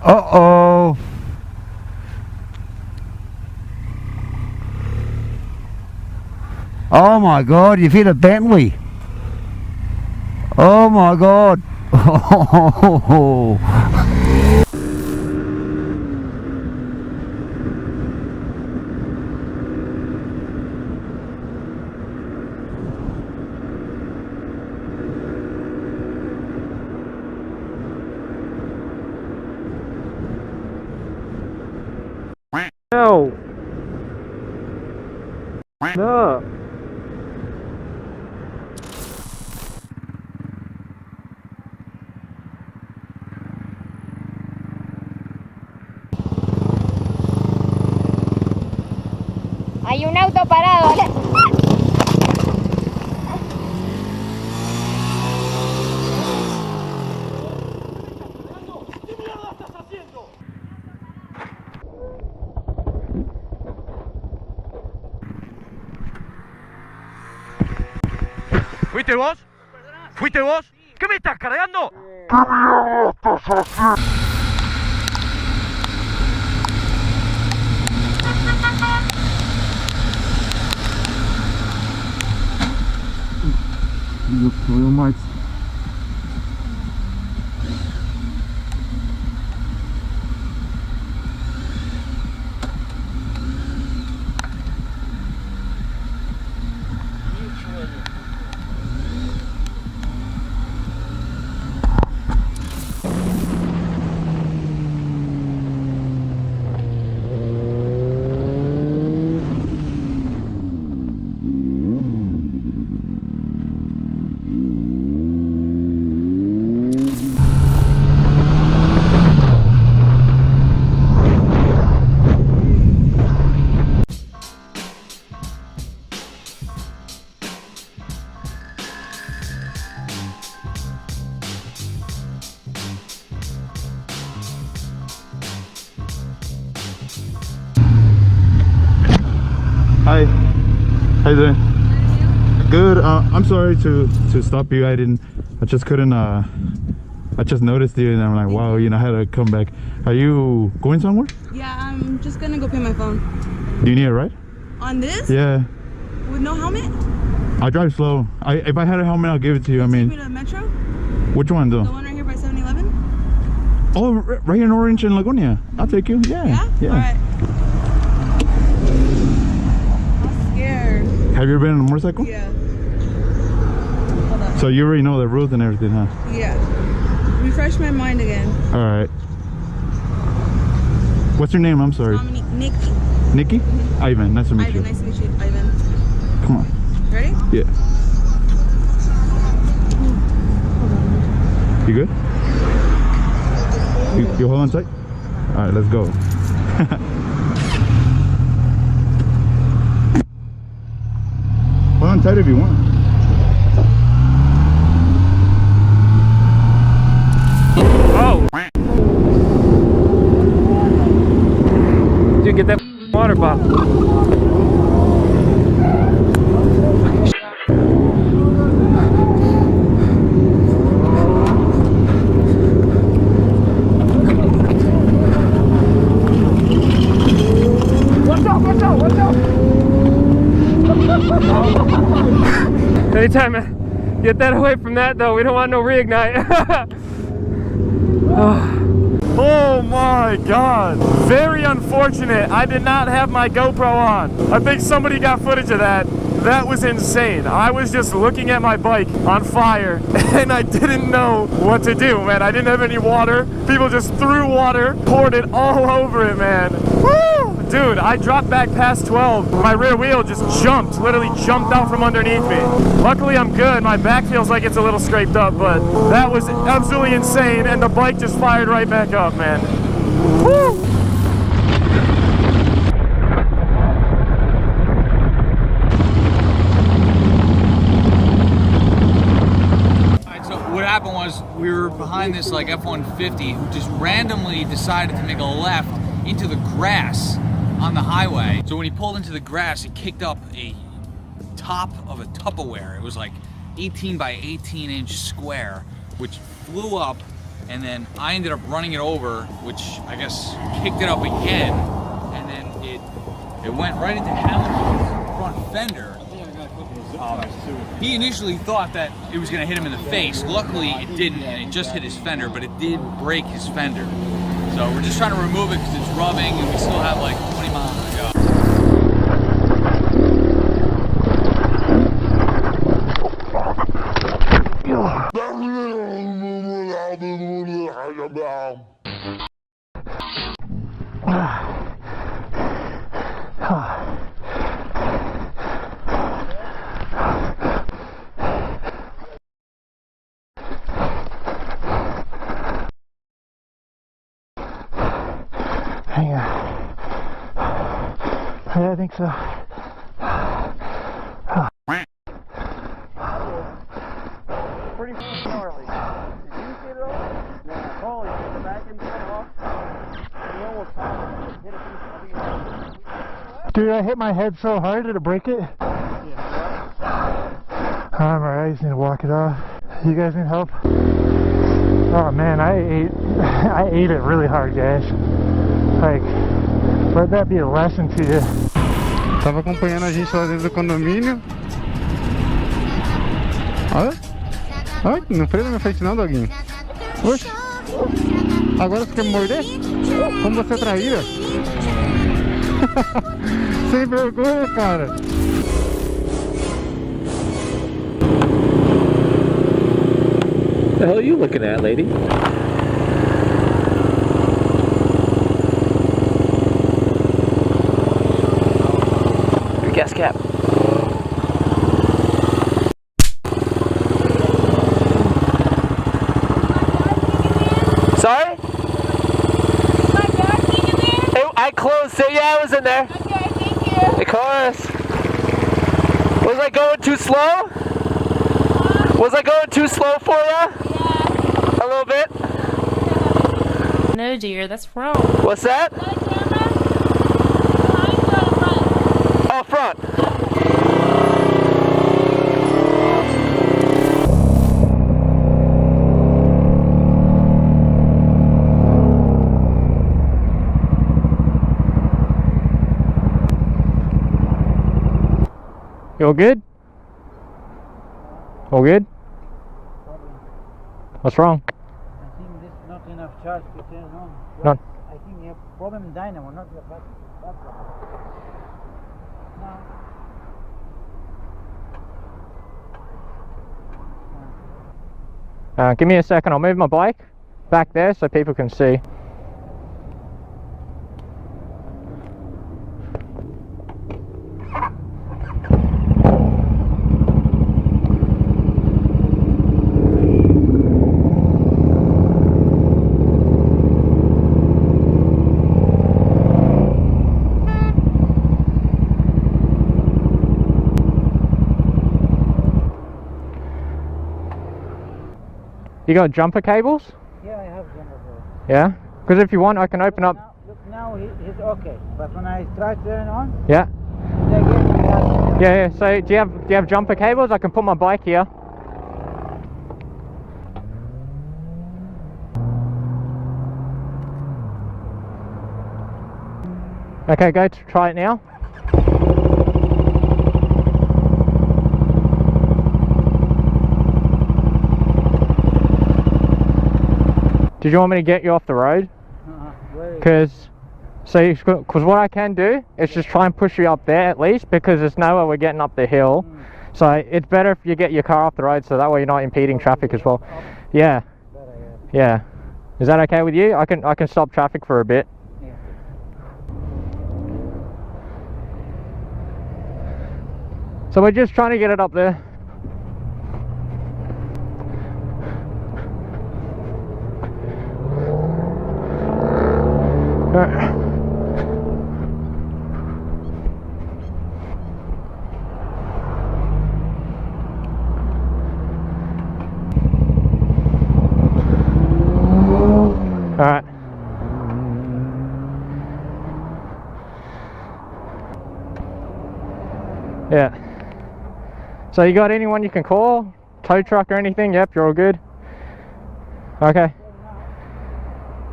Uh-oh. Oh my God, you've hit a Bentley. Oh my God. Oh. No. No. Hay un auto parado. ¿Fuiste vos? ¿Fuiste vos? ¿Qué me estás cargando? Look real much. Hi, how you doing? Good. I'm sorry to stop you. I just couldn't. I just noticed you, and I'm like, wow, you know, I had to come back. Are you going somewhere? Yeah, I'm just gonna go pay my phone. Do you need a ride? On this? Yeah. With no helmet? I drive slow. If I had a helmet, I'll give it to you. I Take me mean, to the metro? which one though? The one right here by 7-Eleven? Oh, right in Orange and Lagonia. I'll take you. Yeah. Yeah? Alright. I'm scared. Have you ever been on a motorcycle? Yeah. Hold on. So you already know the rules and everything, huh? Yeah. Refresh my mind again. All right. What's your name? I'm sorry. Dominique. Nick. Nikki? Ivan. Nice to meet you. Ivan, nice to meet you. Ivan. Come on. Ready? Yeah. You good? You hold on tight? Alright, let's go. Hold on tight if you want. Oh! Dude, get that water bottle. Anytime I get that away from that though, we don't want no reignite. Oh my God. Very unfortunate. I did not have my GoPro on. I think somebody got footage of that. That was insane. I was just looking at my bike on fire and I didn't know what to do, man. I didn't have any water. People just threw water, poured it all over it, man. Woo! Dude, I dropped back past 12. My rear wheel just jumped, literally jumped out from underneath me. Luckily, I'm good. My back feels like it's a little scraped up, but that was absolutely insane, and the bike just fired right back up, man. Woo! What happened was we were behind this like F-150 who just randomly decided to make a left into the grass on the highway. So when he pulled into the grass, he kicked up a top of a Tupperware. It was like 18 by 18 inch square, which flew up, and then I ended up running it over, which I guess kicked it up again, and then it went right into Hamilton's front fender. He initially thought that it was going to hit him in the face. Luckily, it didn't, and it just hit his fender, but it did break his fender. So we're just trying to remove it because it's rubbing, and we still have like 20 miles to go. Hang on. Yeah, I think so. Pretty gnarly. Did you get it over? Yeah. Holy shit, the back end cut off. You almost hit a piece. Dude, I hit my head so hard, did it break it? Yeah. I'm alright, I just need to walk it off. You guys need help? Oh man, I ate it really hard, guys. Like, let that be a lesson to you. Tava acompanhando a gente lá dentro do condomínio. Olha. Olha, não freia na minha frente não, Doguinho. Oxe. Agora você quer me morder? Como você é traíra? Sem vergonha, cara. What the hell are you looking at, lady? Your gas cap. Sorry? I closed it. Yeah, I was in there. Okay, thank you. Of course. Was I going too slow? Was I going too slow for you? A little bit? No, dear, that's wrong. What's that? Got a camera? Behind you or front? Oh, front. You all good? All good? What's wrong? I think this is not enough charge to turn on. None. I think you have problem in dynamo, not the battery. No. Give me a second, I'll move my bike back there so people can see. You got jumper cables? Yeah, I have jumper cables. Yeah? Because if you want, I can open up. Now he's okay, but when I try to turn on, Yeah. again, Yeah. So do you have jumper cables? I can put my bike here. Okay, go to try it now. Did you want me to get you off the road? Because what I can do is just try and push you up there at least, because there's no way we're getting up the hill. So it's better if you get your car off the road, so that way you're not impeding traffic as well. Yeah. Yeah. Is that okay with you? I can stop traffic for a bit. So we're just trying to get it up there. Alright. Alright. Yeah. So you got anyone you can call? Tow truck or anything? Yep, you're all good. Okay.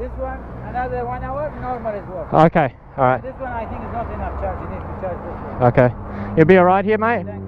This one, another 1 hour, normal as well. Okay. Alright. This one I think is not enough charge. You need to charge this one. Okay. You'll be alright here, mate? Thank you.